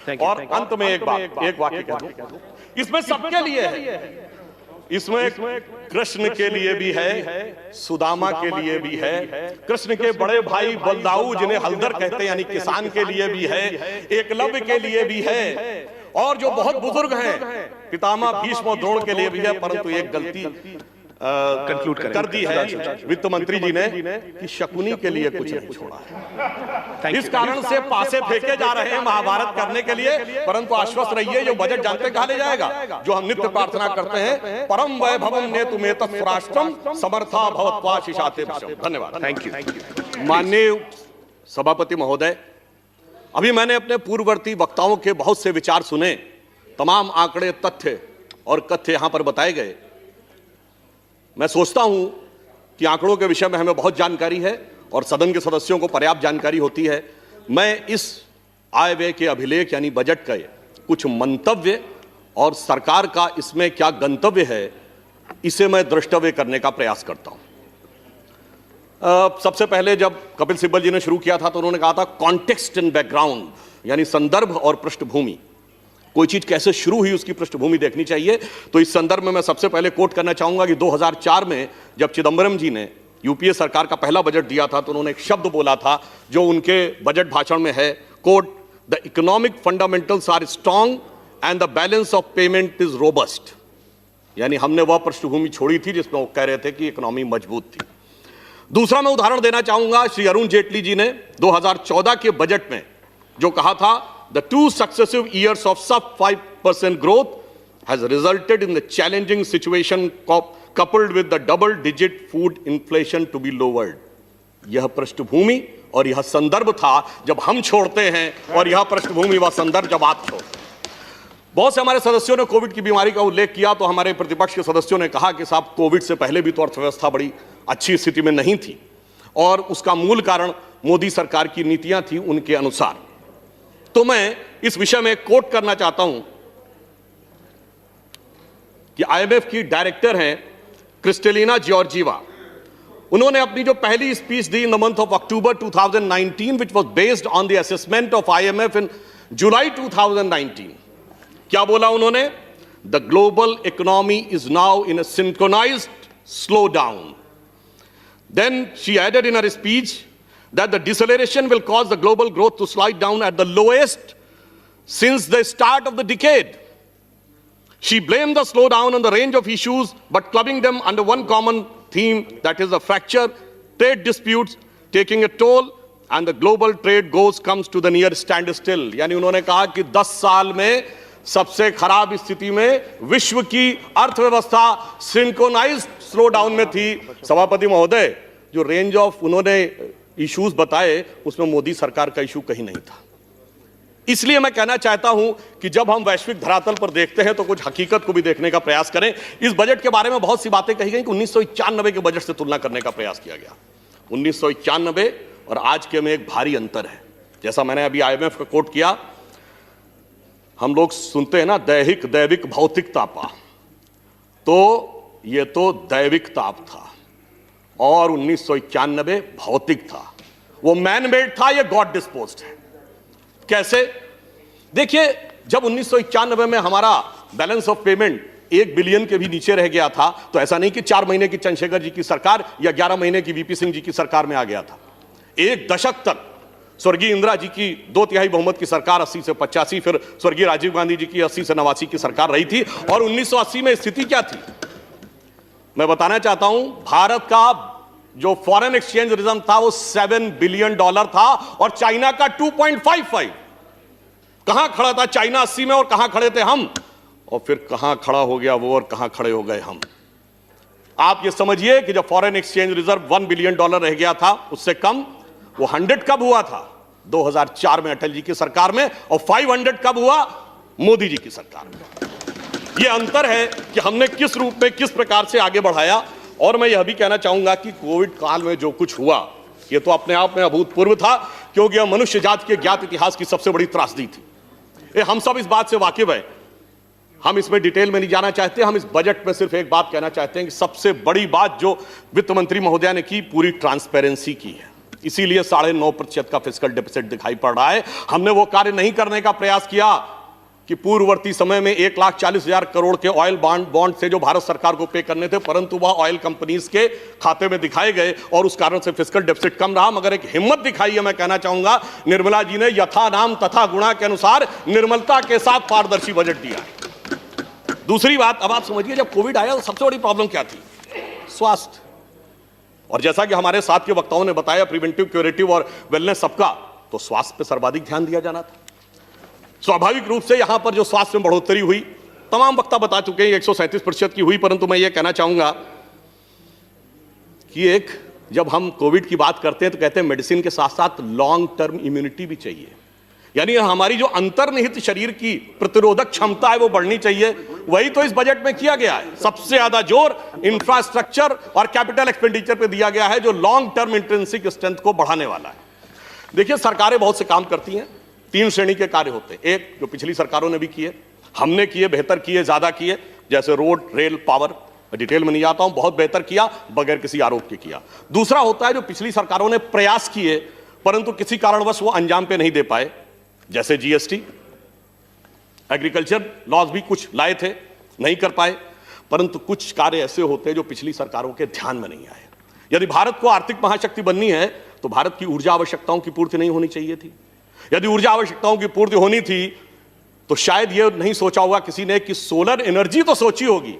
और अंत में एक वाक्य कह दूं, इसमें सबके लिए है, इसमें कृष्ण के लिए भी है, सुदामा के लिए भी है, कृष्ण के बड़े भाई बलदाऊ जिन्हें हलदर कहते हैं यानी किसान के लिए भी है, एकलव्य के लिए भी है, और जो बहुत बुजुर्ग हैं पितामह भीष्म और द्रोण के लिए भी है। परंतु एक गलती कंक्लूड कर दी है वित्त मंत्री जी ने कि शकुनी के लिए कुछ नहीं छोड़ा है। इस कारण से पासे फेंके जा रहे हैं महाभारत करने के लिए, परंतु आश्वस्त रहिए ये बजट जानते कहां ले जाएगा, जो हम नित्य प्रार्थना करते हैं, परम वैभवम नेतु मेतत् स्वराष्ट्रम समर्था भवत्वा शिशाते विषम। धन्यवाद। Thank you. माननीय सभापति महोदय, अभी मैंने अपने पूर्ववर्ती वक्ताओं के बहुत से विचार सुने, तमाम आंकड़े, तथ्य और कथ्य यहां पर बताए गए। मैं सोचता हूं कि आंकड़ों के विषय में हमें बहुत जानकारी है और सदन के सदस्यों को पर्याप्त जानकारी होती है। मैं इस आय व्यय के अभिलेख यानी बजट के कुछ मंतव्य और सरकार का इसमें क्या गंतव्य है, इसे मैं द्रष्टव्य करने का प्रयास करता हूं। सबसे पहले जब कपिल सिब्बल जी ने शुरू किया था तो उन्होंने कहा था कॉन्टेक्स्ट एंड बैकग्राउंड, यानी संदर्भ और पृष्ठभूमि। कोई चीज कैसे शुरू हुई उसकी पृष्ठभूमि देखनी चाहिए। तो इस संदर्भ में मैं सबसे पहले कोट करना चाहूंगा कि 2004 में जब चिदंबरम जी ने यूपीए सरकार का पहला बजट दिया था तो उन्होंने एक शब्द बोला था जो उनके बजट भाषण में है, quote, the economic fundamentals are strong and the balance of payment is robust. यानी हमने वह पृष्ठभूमि छोड़ी थी जिसमें वो कह रहे थे कि इकोनॉमी मजबूत थी। दूसरा मैं उदाहरण देना चाहूंगा, श्री अरुण जेटली जी ने 2014 के बजट में जो कहा था, the 2 successive years of sub 5% growth has resulted in the challenging situation coupled with the double-digit food inflation to be lowered. यह पृष्ठभूमि और यह संदर्भ था जब हम छोड़ते हैं, और यह पृष्ठभूमि व संदर्भ जब आप छोड़ते हैं। बहुत से हमारे सदस्यों ने कोविड की बीमारी का उल्लेख किया तो हमारे प्रतिपक्ष के सदस्यों ने कहा कि साहब कोविड से पहले भी तो अर्थव्यवस्था बड़ी अच्छी स्थिति में नहीं थी और उसका मूल कारण मोदी सरकार की नीतियां थी उनके अनुसार। तो मैं इस विषय में कोट करना चाहता हूं कि आईएमएफ की डायरेक्टर हैं क्रिस्टेलिना जॉर्जीवा। उन्होंने अपनी जो पहली स्पीच दी in the month of October 2019 which was based on the assessment of IMF in July 2019, क्या बोला उन्होंने? The global economy is now in a synchronised slow down. Then she added in her speech that the deceleration will cause the global growth to slide down at the lowest since the start of the decade. She blamed the slowdown on the range of issues, but clubbing them under one common theme, that is the fracture, trade disputes taking a toll, and the global trade comes to the near standstill. यानी उन्होंने कहा कि 10 साल में सबसे खराब स्थिति में विश्व की अर्थव्यवस्था सिंक्रोनाइज्ड स्लो डाउन में थी। सभापति महोदय, जो रेंज ऑफ उन्होंने इश्यूज बताए उसमें मोदी सरकार का इशू कहीं नहीं था। इसलिए मैं कहना चाहता हूं कि जब हम वैश्विक धरातल पर देखते हैं तो कुछ हकीकत को भी देखने का प्रयास करें। इस बजट के बारे में बहुत सी बातें कही गई कि 1991 के बजट से तुलना करने का प्रयास किया गया। 1991 और आज के में एक भारी अंतर है। जैसा मैंने अभी आईएमएफ का कोट किया, हम लोग सुनते हैं ना दैविक भौतिक तापा, तो ये तो दैविक ताप था और 1991 भौतिक था। वो मैन मेड था, ये गॉड डिस्पोज्ड है। कैसे? देखिए, जब 1991 में हमारा बैलेंस ऑफ पेमेंट 1 बिलियन के भी नीचे रह गया था तो ऐसा नहीं कि 4 महीने की चंद्रशेखर जी की सरकार या 11 महीने की वीपी सिंह जी की सरकार में आ गया था। 1 दशक तक स्वर्गीय इंदिरा जी की 2/3 बहुमत की सरकार 80 से 85, फिर स्वर्गीय राजीव गांधी जी की 80 से 89 की सरकार रही थी। और 1980 में स्थिति क्या थी मैं बताना चाहता हूं। भारत का जो फॉरेन एक्सचेंज रिजर्व था वो $7 बिलियन था और चाइना का 2.55। कहां खड़ा था चाइना 80 में और कहां खड़े थे हम, और फिर कहां खड़ा हो गया वो और कहां खड़े हो गए हम। आप ये समझिए कि जब फॉरेन एक्सचेंज रिजर्व $1 बिलियन रह गया था, उससे कम, वो 100 कब हुआ था? 2004 में अटल जी की सरकार में, और 500 कब हुआ? मोदी जी की सरकार में। यह अंतर है कि हमने किस रूप में किस प्रकार से आगे बढ़ाया। और मैं यह भी कहना चाहूंगा कि कोविड काल में जो कुछ हुआ यह तो अपने आप में अभूतपूर्व था, क्योंकि यह मनुष्य जाति के ज्ञात इतिहास की सबसे बड़ी त्रासदी थी। हम सब इस बात से वाकिफ हैं, हम इसमें डिटेल में नहीं जाना चाहते। हम इस बजट में सिर्फ एक बात कहना चाहते हैं कि सबसे बड़ी बात जो वित्त मंत्री महोदया ने की, पूरी ट्रांसपेरेंसी की है। इसीलिए 9.5% का फिस्कल डेफिसिट दिखाई पड़ रहा है। हमने वो कार्य नहीं करने का प्रयास किया कि पूर्ववर्ती समय में 1,40,000 करोड़ के ऑयल बॉन्ड से जो भारत सरकार को पे करने थे, परंतु वह ऑयल कंपनीज के खाते में दिखाए गए और उस कारण से फिस्कल डेफिसिट कम रहा। मगर एक हिम्मत दिखाई है, मैं कहना चाहूंगा निर्मला जी ने यथा नाम तथा गुणा के अनुसार निर्मलता के साथ पारदर्शी बजट दिया है। दूसरी बात, अब आप समझिए जब कोविड आया तो सबसे बड़ी प्रॉब्लम क्या थी? स्वास्थ्य। और जैसा कि हमारे साथ के वक्ताओं ने बताया, प्रिवेंटिव, क्यूरेटिव और वेलनेस सबका, तो स्वास्थ्य पे सर्वाधिक ध्यान दिया जाना था। स्वाभाविक रूप से यहां पर जो स्वास्थ्य में बढ़ोतरी हुई, तमाम वक्ता बता चुके हैं 137% की हुई, परंतु मैं यह कहना चाहूंगा कि एक जब हम कोविड की बात करते हैं तो कहते हैं मेडिसिन के साथ साथ लॉन्ग टर्म इम्यूनिटी भी चाहिए, यानी हमारी जो अंतर्निहित शरीर की प्रतिरोधक क्षमता है वो बढ़नी चाहिए। वही तो इस बजट में किया गया है। सबसे ज्यादा जोर इंफ्रास्ट्रक्चर और कैपिटल एक्सपेंडिचर पे दिया गया है, जो लॉन्ग टर्म इंट्रिंसिक स्ट्रेंथ को बढ़ाने वाला है। देखिए, सरकारें बहुत से काम करती हैं, 3 श्रेणी के कार्य होते हैं। एक जो पिछली सरकारों ने भी किए, हमने किए, बेहतर किए, ज्यादा किए, जैसे रोड, रेल, पावर, डिटेल में नहीं आता हूं, बहुत बेहतर किया, बगैर किसी आरोप के किया। दूसरा होता है जो पिछली सरकारों ने प्रयास किए परंतु किसी कारणवश वो अंजाम पे नहीं दे पाए, जैसे जीएसटी, एग्रीकल्चर लॉज भी कुछ लाए थे, नहीं कर पाए। परंतु कुछ कार्य ऐसे होते हैं जो पिछली सरकारों के ध्यान में नहीं आए। यदि भारत को आर्थिक महाशक्ति बननी है तो भारत की ऊर्जा आवश्यकताओं की पूर्ति नहीं होनी चाहिए थी। यदि ऊर्जा आवश्यकताओं की पूर्ति होनी थी तो शायद यह नहीं सोचा होगा किसी ने कि सोलर एनर्जी तो सोची होगी,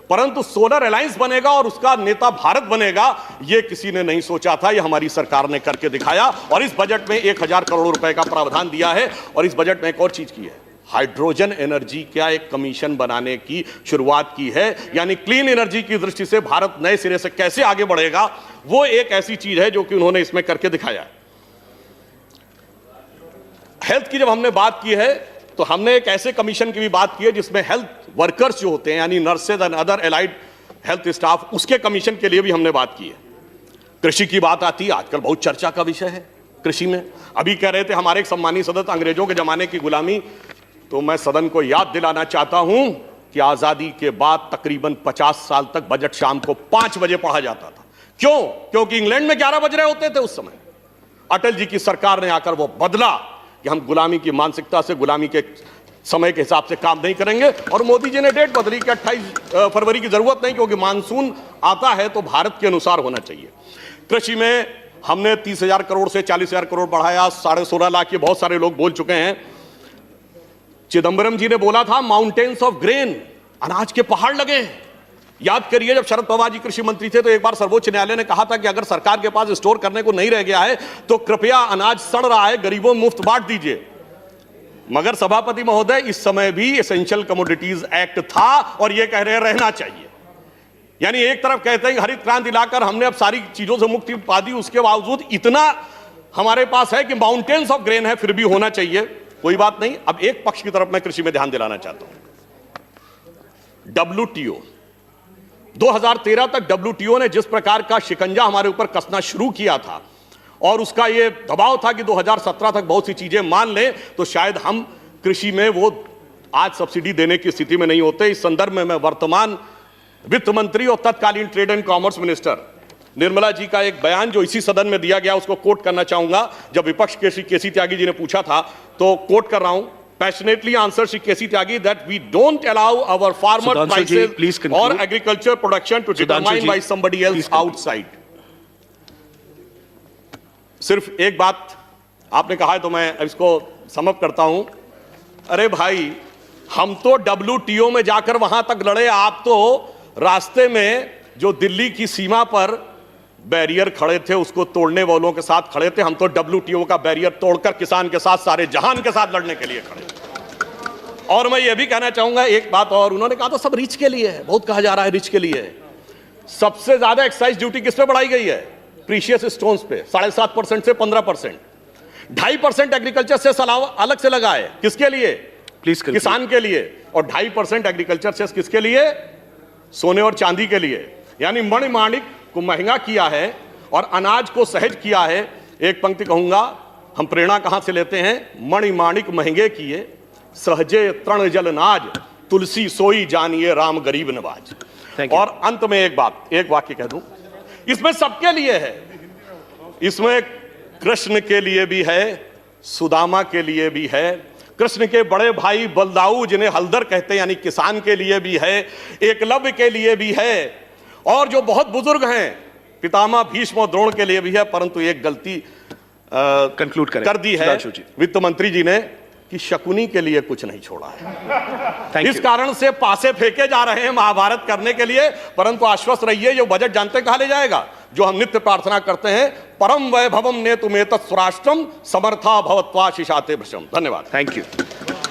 परंतु सोलर अलायंस बनेगा और उसका नेता भारत बनेगा, यह किसी ने नहीं सोचा था। यह हमारी सरकार ने करके दिखाया और इस बजट में 1,000 करोड़ रुपए का प्रावधान दिया है। और इस बजट में एक और चीज की है, हाइड्रोजन एनर्जी का एक कमीशन बनाने की शुरुआत की है, यानी क्लीन एनर्जी की दृष्टि से भारत नए सिरे से कैसे आगे बढ़ेगा, वो एक ऐसी चीज है जो कि उन्होंने इसमें करके दिखाया है। हेल्थ की जब हमने बात की है तो हमने एक ऐसे कमीशन की भी बात की है जिसमें हेल्थ वर्कर्स जो होते हैं, यानी nurses and other allied health staff, उसके कमीशन के लिए भी हमने बात की है। कृषि की बात आती है, आजकल बहुत चर्चा का विषय है कृषि में। अभी कह रहे थे हमारे एक सम्मानीय सदस्य, अंग्रेजों के जमाने की गुलामी, तो मैं सदन को याद दिलाना चाहता हूं कि आजादी के बाद तकरीबन 50 साल तक बजट शाम को 5 बजे पढ़ा जाता था। क्यों? क्योंकि इंग्लैंड में 11 बज रहे होते थे उस समय। अटल जी की सरकार ने आकर वो बदला कि हम गुलामी की मानसिकता से, गुलामी के समय के हिसाब से काम नहीं करेंगे, और मोदी जी ने डेट बदली कि 28 फरवरी की जरूरत नहीं, क्योंकि मानसून आता है तो भारत के अनुसार होना चाहिए। कृषि में हमने 30,000 करोड़ से 40,000 करोड़ बढ़ाया, 16.5 लाख, ये बहुत सारे लोग बोल चुके हैं। चिदंबरम जी ने बोला था माउंटेन्स ऑफ ग्रेन, अनाज के पहाड़ लगे। याद करिए, जब शरद पवार जी कृषि मंत्री थे तो एक बार सर्वोच्च न्यायालय ने कहा था कि अगर सरकार के पास स्टोर करने को नहीं रह गया है तो कृपया अनाज सड़ रहा है, गरीबों में मुफ्त बांट दीजिए। मगर सभापति महोदय, इस समय भी एसेंशियल कमोडिटीज एक्ट था और यह कह रहे हैं रहना चाहिए। यानी एक तरफ कहते हैं कि हरित क्रांति लाकर हमने अब सारी चीजों से मुक्ति पा दी, उसके बावजूद इतना हमारे पास है कि माउंटेन्स ऑफ ग्रेन है, फिर भी होना चाहिए। कोई बात नहीं। अब एक पक्ष की तरफ मैं कृषि में ध्यान दिलाना चाहता हूं। WTO 2013 तक WTO ने जिस प्रकार का शिकंजा हमारे ऊपर कसना शुरू किया था और उसका यह दबाव था कि 2017 तक बहुत सी चीजें मान लें, तो शायद हम कृषि में वो आज सब्सिडी देने की स्थिति में नहीं होते। इस संदर्भ में मैं वर्तमान वित्त मंत्री और तत्कालीन trade and commerce minister Nirmala ji का एक बयान जो इसी सदन में दिया गया, उसको कोट करना चाहूंगा। जब विपक्ष के श्री केसी त्यागी जी ने पूछा था तो कोट कर रहा हूं, passionately answer Shri KC Tyagi that we don't allow our farmer prices और agriculture production to determine by somebody else outside. सिर्फ एक बात आपने कहा है तो मैं इसको समअप करता हूं। अरे भाई, हम तो WTO में जाकर वहां तक लड़े, आप तो रास्ते में जो दिल्ली की सीमा पर बैरियर खड़े थे उसको तोड़ने वालों के साथ खड़े थे। हम तो WTO का बैरियर तोड़कर किसान के साथ, सारे जहान के साथ लड़ने के लिए खड़े। और मैं ये भी कहना चाहूंगा एक बात और, उन्होंने कहा था सब रिच के लिए है, बहुत कहा जा रहा है रिच के लिए है। सबसे ज्यादा एक्साइज ड्यूटी किस पे बढ़ाई गई है? प्रीशियस स्टोन्स पे 7.5% से 15%। 2.5% एग्रीकल्चर सेस अलग से लगा है, किसके लिए? प्लीज, किसान के लिए। और 2.5% एग्रीकल्चर सेस किसके लिए? सोने और चांदी के लिए। यानी मणिमाणिक को महंगा किया है और अनाज को सहज किया है। एक पंक्ति कहूंगा, हम प्रेरणा कहां से लेते हैं? मणिमाणिक महंगे किए, सहजे तृण जल नाज, तुलसी सोई जानिए राम गरीब नवाज। और अंत में एक बात, एक वाक्य कह दूं, इसमें सबके लिए है। इसमें कृष्ण के लिए भी है, सुदामा के लिए भी है, कृष्ण के बड़े भाई बलदाऊ जिन्हें हलदर कहते हैं यानी किसान के लिए भी है, एकलव्य के लिए भी है, और जो बहुत बुजुर्ग हैं पितामह भीष्म और द्रोण के लिए भी है। परंतु एक गलती कंक्लूड कर दी है वित्त मंत्री जी ने कि शकुनी के लिए कुछ नहीं छोड़ा है। इस कारण से पासे फेंके जा रहे हैं महाभारत करने के लिए, परंतु आश्वस्त रहिए ये बजट जानते कहां ले जाएगा, जो हम नित्य प्रार्थना करते हैं, परम वैभवम नेतुमेतत् स्वराष्ट्रम समर्था भवत्वा शिशाते भृशम। धन्यवाद। Thank you.